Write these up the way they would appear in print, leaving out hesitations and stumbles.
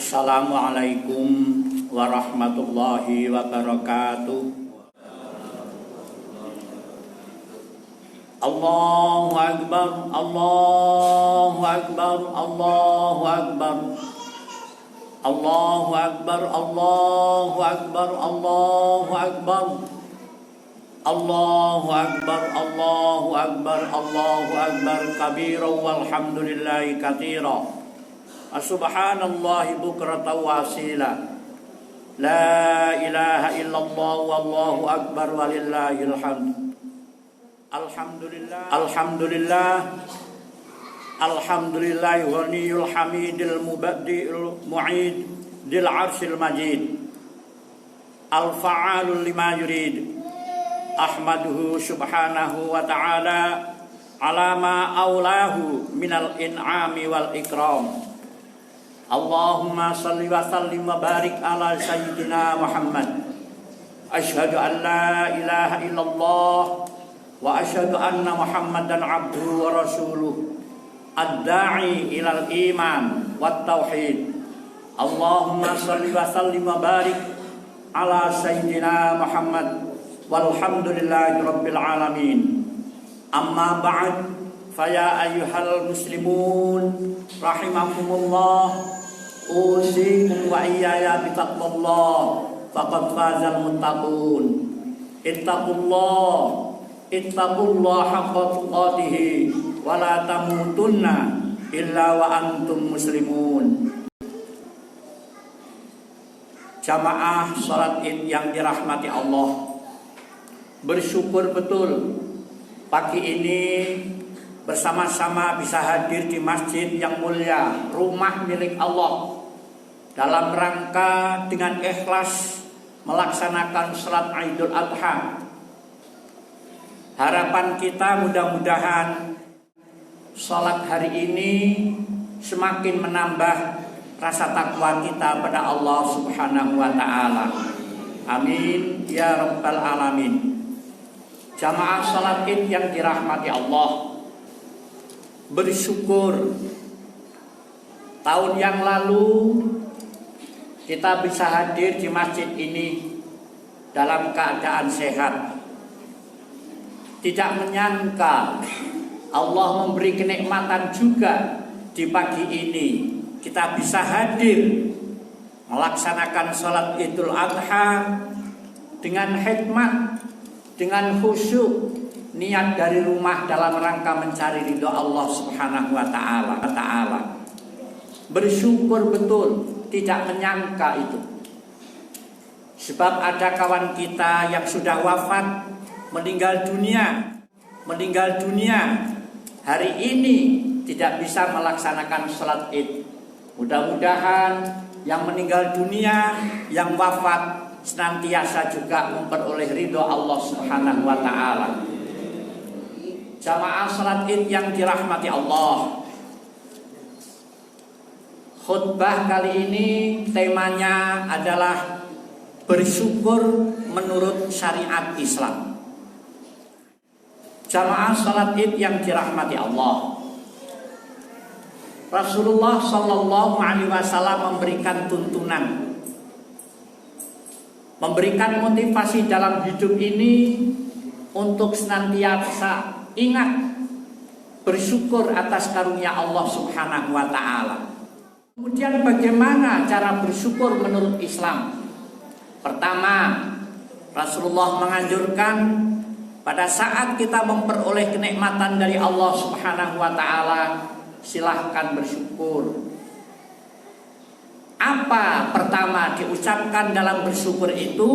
Assalamualaikum warahmatullahi wabarakatuh. Allahu Akbar, Allahu Akbar, Allahu Akbar. Allahu Akbar, Allahu Akbar, Allahu Akbar. Allahu Akbar, Allahu Akbar, Allahu Akbar kabira walhamdulillahi katsira. Subhanallahi bukratan wa asila. La ilaha illallah wallahu akbar walillahil hamd. Alhamdulillah, alhamdulillah, alhamdulillah ghaniyul hamidil mubaddi'il mu'id dil arsyil majid al-fa'alul lima yurid. Ahmaduhu subhanahu wa ta'ala ala ma aulahu minal in'ami wal ikram. Allahumma salli wa sallim wa barik ala sayyidina Muhammad. Asyhadu an la ilaha illallah wa asyhadu anna Muhammadan abduhu wa rasuluh ad-da'i ilal iman wat tauhid. Allahumma salli wa sallim wa barik ala sayyidina Muhammad walhamdulillahi rabbil alamin. Amma ba'd, faya ayyuhal muslimun rahimakumullah, usikum wa iyaya bitaqwallah faqad fazal muttaqun. Ittaqullah haqqa tuqatih wa la tamutunna illa wa antum muslimun. Jamaah salat Id yang dirahmati Allah, bersyukur betul pagi ini bersama-sama bisa hadir di masjid yang mulia, rumah milik Allah, dalam rangka dengan ikhlas melaksanakan salat Idul Adha. Harapan kita mudah-mudahan salat hari ini semakin menambah rasa takwa kita pada Allah Subhanahu wa ta'ala. Amin ya rabbal alamin. Jamaah salat Id yang dirahmati Allah, bersyukur tahun yang lalu kita bisa hadir di masjid ini dalam keadaan sehat. Tidak menyangka Allah memberi kenikmatan juga di pagi ini kita bisa hadir melaksanakan salat Idul Adha dengan hikmat, dengan khusyuk, niat dari rumah dalam rangka mencari ridho Allah Subhanahu wa ta'ala. Bersyukur betul, tidak menyangka itu. Sebab ada kawan kita yang sudah wafat, meninggal dunia hari ini tidak bisa melaksanakan salat Id. Mudah-mudahan yang meninggal dunia, yang wafat senantiasa juga memperoleh ridho Allah Subhanahu wa ta'ala. Jamaah salat Id yang dirahmati Allah, khutbah kali ini temanya adalah bersyukur menurut syariat Islam. Jamaah salat Id yang dirahmati Allah, Rasulullah Shallallahu Alaihi Wasallam memberikan tuntunan, memberikan motivasi dalam hidup ini untuk senantiasa ingat bersyukur atas karunia Allah Subhanahu wa ta'ala. Kemudian bagaimana cara bersyukur menurut Islam? Pertama, Rasulullah menganjurkan pada saat kita memperoleh kenikmatan dari Allah Subhanahu wa ta'ala, silahkan bersyukur. Apa pertama diucapkan dalam bersyukur itu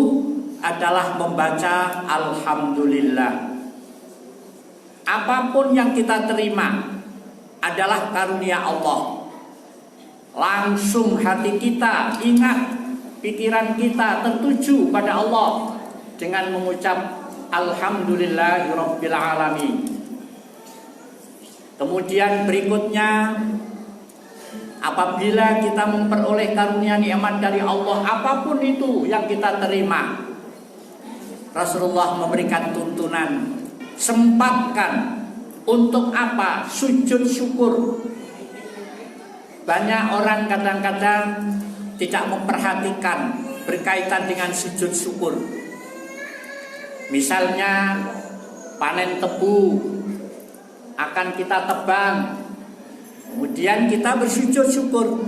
adalah membaca Alhamdulillah. Apapun yang kita terima adalah karunia Allah. Langsung hati kita ingat, pikiran kita tertuju pada Allah dengan mengucap Alhamdulillahirabbil alamin. Kemudian berikutnya, apabila kita memperoleh karunia nikmat dari Allah, apapun itu yang kita terima, Rasulullah memberikan tuntunan, sempatkan untuk apa? Sujud syukur. Banyak orang kadang-kadang tidak memperhatikan berkaitan dengan sujud syukur. Misalnya panen tebu akan kita tebang, kemudian kita bersujud syukur.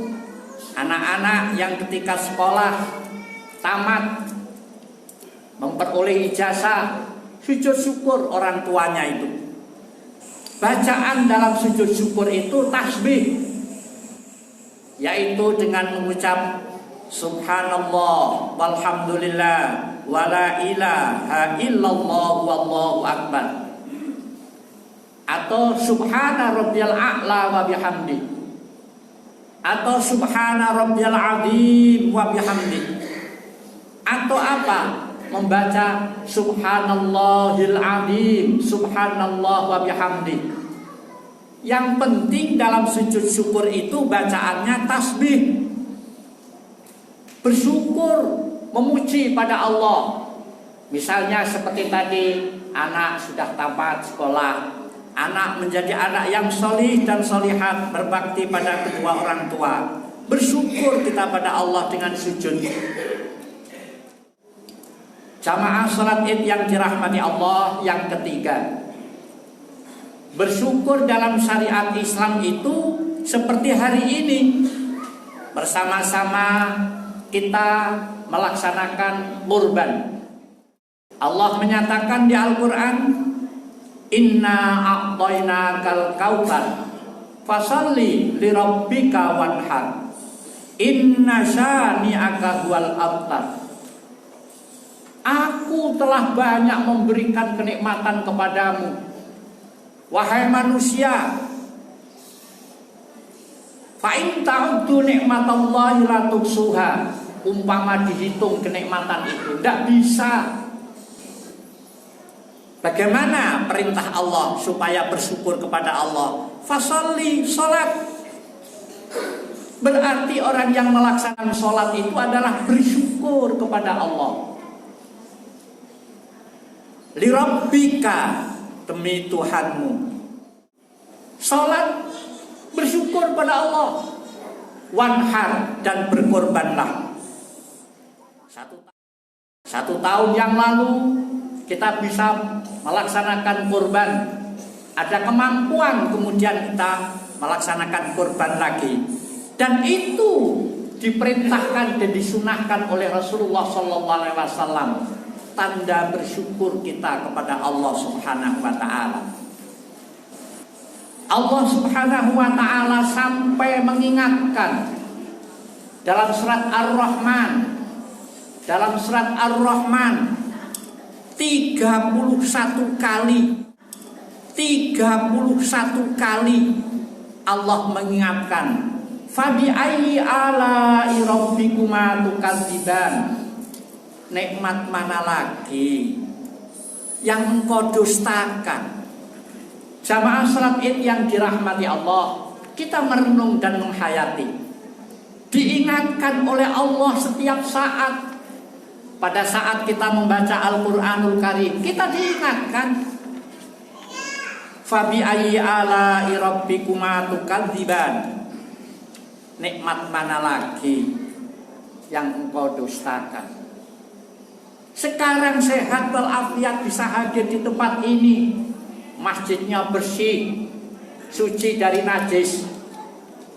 Anak-anak yang ketika sekolah tamat memperoleh ijazah, sujud syukur orang tuanya itu. Bacaan dalam sujud syukur itu tasbih, yaitu dengan mengucap subhanallah walhamdulillah wala ilaha illallah wallahu akbar, atau subhana rabbiyal a'la wa bihamdi, atau subhana rabbiyal azim wa bihamdi, atau apa? Membaca subhanallahil azim, subhanallah wa bihamdi. Yang penting dalam sujud syukur itu bacaannya tasbih, bersyukur, memuji pada Allah. Misalnya seperti tadi, anak sudah tamat sekolah, anak menjadi anak yang solih dan solihat, berbakti pada kedua orang tua. Bersyukur kita pada Allah dengan sujud. Jamaah salat Id yang dirahmati Allah, yang ketiga, bersyukur dalam syariat Islam itu seperti hari ini bersama-sama kita melaksanakan kurban. Allah menyatakan di Al-Quran, inna a'tainakal kautsar fasalli lirabbika wanhar inna syani'aka huwal abtar. Aku telah banyak memberikan kenikmatan kepadamu, wahai manusia. Fa in ta'uddu nikmatallahi la tuhsuha. Umpama dihitung kenikmatan itu tidak bisa. Bagaimana perintah Allah supaya bersyukur kepada Allah? Fasalli, salat. Berarti orang yang melaksanakan salat itu adalah bersyukur kepada Allah. Lirabbika, demi Tuhanmu. Salat, bersyukur pada Allah. Wanhar, dan berkorbanlah. Satu tahun yang lalu kita bisa melaksanakan kurban. Ada kemampuan, kemudian kita melaksanakan kurban lagi. Dan itu diperintahkan dan disunahkan oleh Rasulullah SAW. Tanda bersyukur kita kepada Allah Subhanahu wa ta'ala. Allah Subhanahu wa ta'ala sampai mengingatkan dalam surat Ar-Rahman, 31 kali Allah mengingatkan, fabi ayyi ala'i rabbikuma tukadziban. Nikmat mana lagi yang engkau dustakan? Jamaah salat Id yang dirahmati Allah, kita merenung dan menghayati. Diingatkan oleh Allah setiap saat. Pada saat kita membaca Al-Quranul Karim, kita diingatkan, fabi ayyi ala'i rabbikuma tukadziban. Nikmat mana lagi yang engkau dustakan? Sekarang sehat walafiat bisa hadir di tempat ini. Masjidnya bersih, suci dari najis.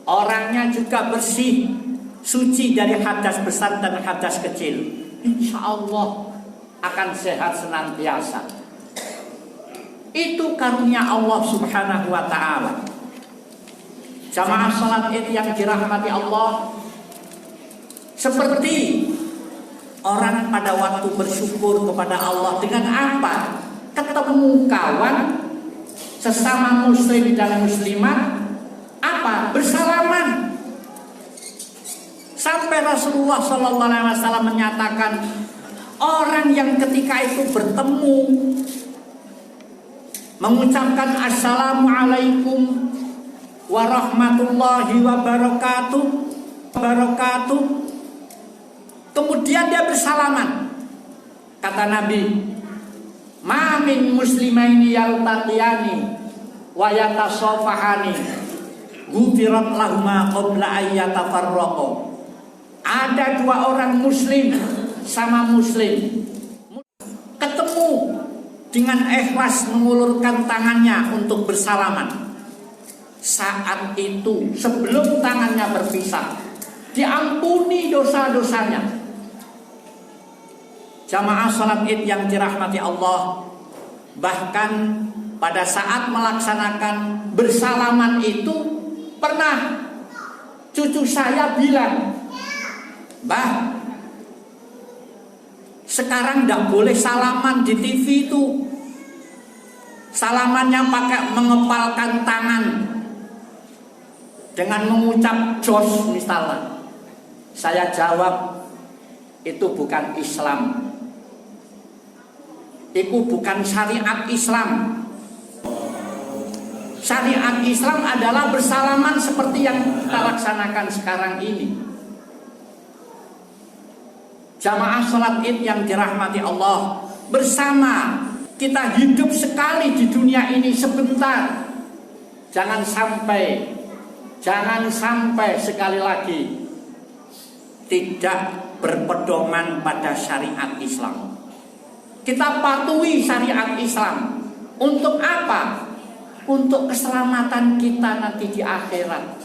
Orangnya juga bersih, suci dari hadas besar dan hadas kecil. Insya Allah akan sehat senantiasa. Itu karunia Allah Subhanahu wa ta'ala. Jamaah salat Id yang dirahmati Allah, seperti orang pada waktu bersyukur kepada Allah dengan apa? Ketemu kawan sesama muslim dan muslimat, apa? Bersalaman. Sampai Rasulullah SAW menyatakan, orang yang ketika itu bertemu mengucapkan assalamualaikum warahmatullahi wabarakatuh, kemudian dia bersalaman. Kata Nabi, ma min muslimaini yaltaqiyani wa yatasafahani ghufirat lahuma qabla ayyatafarraqa. Ada dua orang muslim sama muslim ketemu dengan ikhlas mengulurkan tangannya untuk bersalaman. Saat itu sebelum tangannya berpisah, diampuni dosa-dosanya. Jamaah salat Id yang dirahmati Allah, bahkan pada saat melaksanakan bersalaman itu pernah cucu saya bilang, "Mbah, sekarang tidak boleh salaman di TV itu. Salamannya pakai mengepalkan tangan dengan mengucap jos misalnya." Saya jawab, itu bukan Islam. Itu bukan syariat Islam. Syariat Islam adalah bersalaman seperti yang kita laksanakan sekarang ini. Jamaah salat Id yang dirahmati Allah, bersama kita hidup sekali di dunia ini sebentar. Jangan sampai sekali lagi tidak berpedoman pada syariat Islam. Kita patuhi syariat Islam. Untuk apa? Untuk keselamatan kita nanti di akhirat.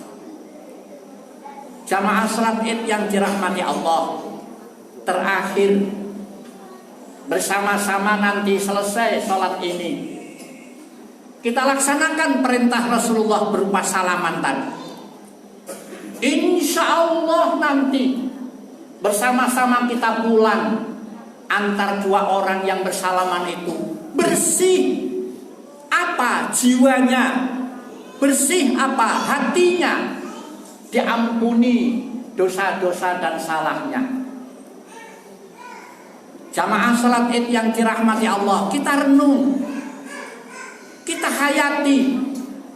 Jamaah salat Id yang dirahmati Allah, terakhir bersama-sama nanti selesai salat ini, kita laksanakan perintah Rasulullah berupa salaman tadi. Insya Allah nanti bersama-sama kita pulang. Antar dua orang yang bersalaman itu bersih apa jiwanya, bersih apa hatinya, diampuni dosa-dosa dan salahnya. Jamaah salat Id yang dirahmati Allah, kita renung, kita hayati,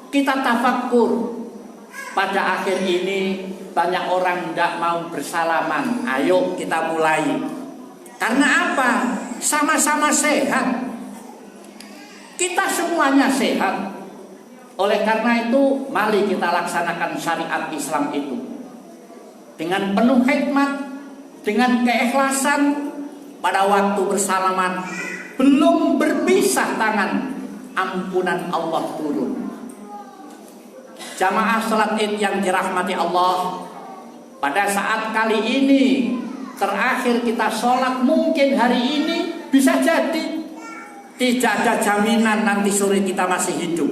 kita tafakkur. Pada akhir ini banyak orang tidak mau bersalaman. Ayo kita mulai. Karena apa? Sama-sama sehat. Kita semuanya sehat. Oleh karena itu, mari kita laksanakan syariat Islam itu dengan penuh hikmat, dengan keikhlasan. Pada waktu bersalaman, belum berpisah tangan, ampunan Allah turun. Jamaah salat Id yang dirahmati Allah, pada saat kali ini terakhir kita sholat, mungkin hari ini bisa jadi tidak ada jaminan nanti sore kita masih hidup.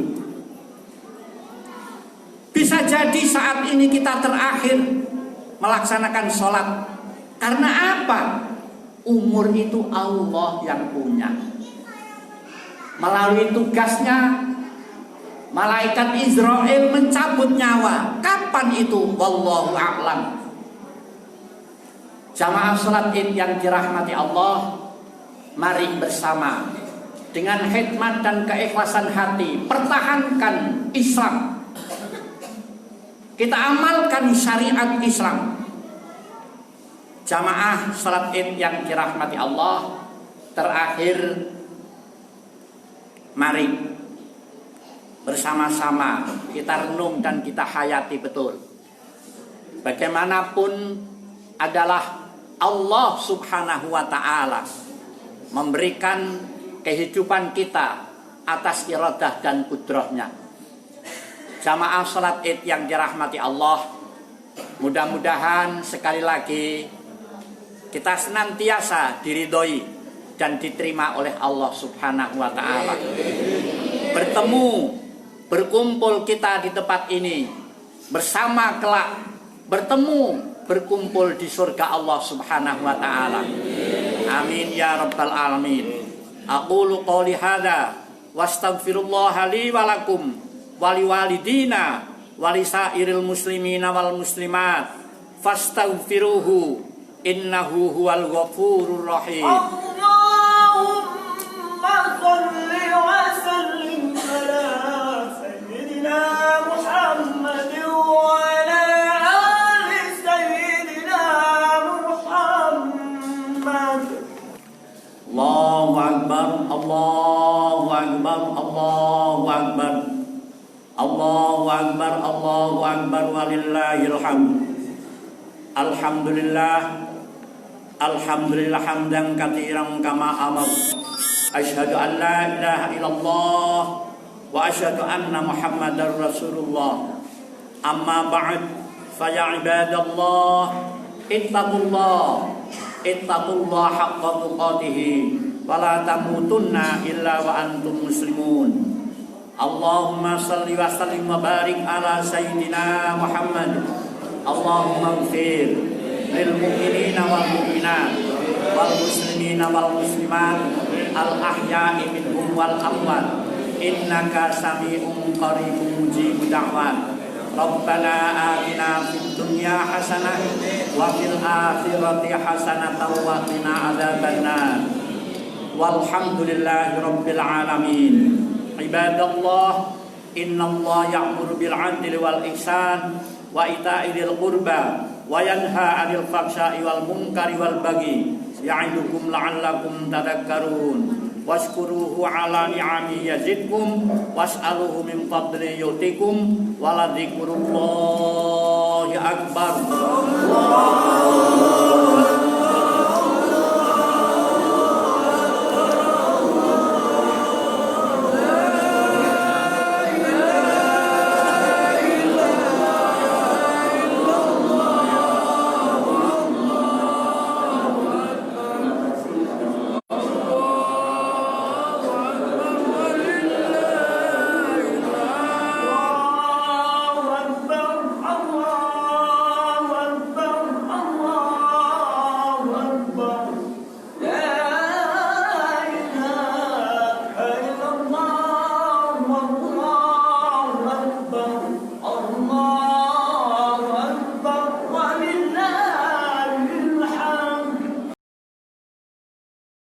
Bisa jadi saat ini kita terakhir melaksanakan sholat. Karena apa? Umur itu Allah yang punya. Melalui tugasnya, malaikat Israel mencabut nyawa. Kapan itu? Wallahu a'lam. Jamaah salat Id yang dirahmati Allah, mari bersama dengan hikmat dan keikhlasan hati pertahankan Islam. Kita amalkan syariat Islam. Jamaah salat Id yang dirahmati Allah, terakhir mari bersama-sama kita renung dan kita hayati betul. Bagaimanapun adalah Allah subhanahu wa ta'ala memberikan kehidupan kita atas iradah dan kudrahnya. Jamaah salat Id yang dirahmati Allah, mudah-mudahan sekali lagi kita senantiasa diridhoi dan diterima oleh Allah subhanahu wa ta'ala. Bertemu, berkumpul kita di tempat ini bersama kelak, bertemu, berkumpul di surga Allah subhanahu wa ta'ala. Amin ya rabbal alamin. Aqulu qawli hadha wastaghfirullah li walakum wali walidina walisairil muslimina wal muslimat fastaghfiruhu innahu huwal ghafurur rahim. Allahumma shalli wa sallim ala sayyidina Muhammad wa ala Allahu Akbar, Allahu Akbar, Allahu Akbar, Allahu Akbar, Allahu Akbar, walillahil hamd. Alhamdulillah hamdan katsiran kama amar. Asyhadu an la ilaha illallah wa asyhadu anna Muhammadar Rasulullah. Amma ba'd, fa ya ibadallah ittaqullah haqqa tuqatih wa la tamutunna illa wa antum muslimun. Allahumma salli wa sallim wa barik ala sayyidina Muhammad. Allahumma ighfir lil mu'minina wal mu'minat wal muslimina wal muslimat al ahya'i minhum wal amwat innaka sami'un qaribun mujibud da'wat. Rabbana atina fid dunya hasanah wa fil akhirati hasanah wa qina adzabannar. Walhamdulillahi rabbil alamin. Ibadallah, innallaha ya'muru bil 'adli wal ihsan wa ita'i dzil qurba wa yanha 'anil fahsya'i wal munkari wal baghi ya'idukum la'allakum tadhakkarun. Washkuruhu 'ala ni'ami yazidkum was'aluhu min fadli yu'tikum wa la dzikrullahi akbar.